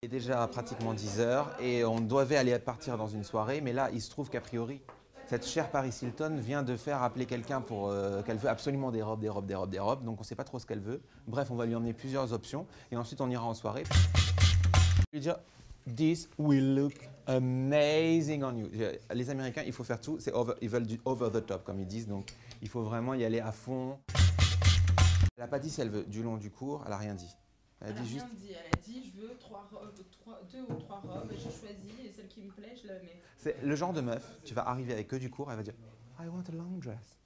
Il est déjà pratiquement 10 h et on devait aller partir dans une soirée, mais là, il se trouve qu'a priori, cette chère Paris Hilton vient de faire appeler quelqu'un pour qu'elle veut absolument des robes, donc on ne sait pas trop ce qu'elle veut. Bref, on va lui emmener plusieurs options et ensuite on ira en soirée. Lui dire, this will look amazing on you. Les Américains, il faut faire tout, ils veulent du over the top comme ils disent, donc il faut vraiment y aller à fond. Elle n'a pas dit si elle veut du long, du court, elle n'a rien dit. Elle a rien dit, elle a dit je veux 2 ou 3 robes, et je choisis et celle qui me plaît, je la mets. C'est le genre de meuf, tu vas arriver avec que du court, elle va dire I want a long dress.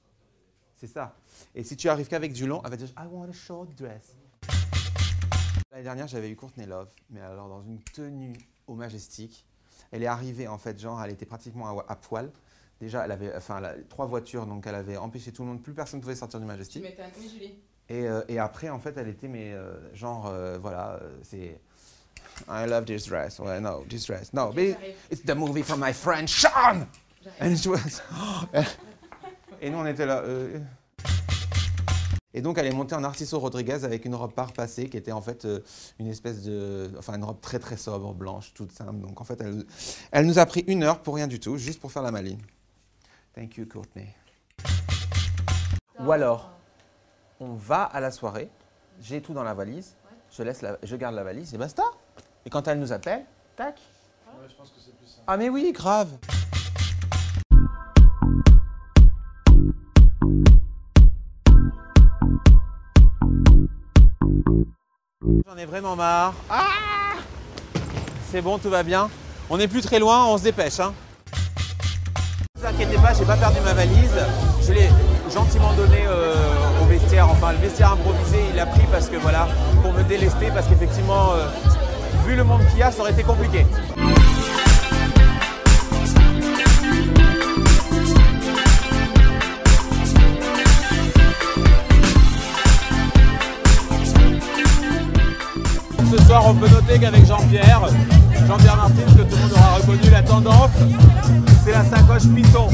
C'est ça. Et si tu arrives qu'avec du long, elle va dire I want a short dress. L'année dernière, j'avais eu Courtney Love, mais alors dans une tenue au Majestic. Elle est arrivée en fait, genre, elle était pratiquement à poil. Déjà, elle avait 3 voitures, donc elle avait empêché tout le monde, plus personne ne pouvait sortir du Majestic. Tu m'étonnes, oui, Julie. Et après, en fait, elle était, voilà, c'est I love this dress. Ouais, no, this dress. No, Okay, it's the movie from my friend Sean. And it was... Et nous, on était là. Et donc, elle est montée en Narciso Rodriguez avec une robe pas repassée qui était en fait une espèce de... Enfin, une robe très très sobre, blanche, toute simple. Donc, en fait, elle nous a pris 1 heure pour rien du tout, juste pour faire la maline. Thank you, Courtney. Ou alors, on va à la soirée, j'ai tout dans la valise, je garde la valise et basta. Et quand elle nous appelle, tac. Ouais, je pense que c'est plus ça. Ah mais oui, grave. J'en ai vraiment marre. Ah, c'est bon, tout va bien. On n'est plus très loin, on se dépêche. Hein. Ne vous inquiétez pas, j'ai pas perdu ma valise. Je l'ai gentiment donné au vestiaire. Enfin, le vestiaire improvisé, il l'a pris parce que voilà, pour me délester, parce qu'effectivement, vu le monde qu'il y a, ça aurait été compliqué. Ce soir, on peut noter qu'avec Jean-Pierre Martin, que tout le monde aura reconnu la tendance, c'est la sacoche Python.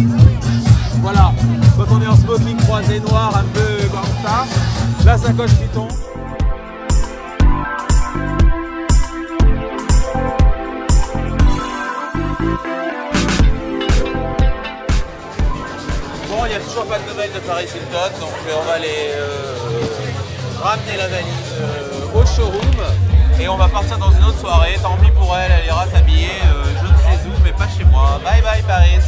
Voilà, quand on est en smoking croisé noir, un peu comme ça, la sacoche Python. Bon, il n'y a toujours pas de nouvelles de Paris Hilton, donc on va aller ramener la valise au showroom. Et on va partir dans une autre soirée, tant pis pour elle, elle ira s'habiller je ne sais où, mais pas chez moi. Bye bye Paris!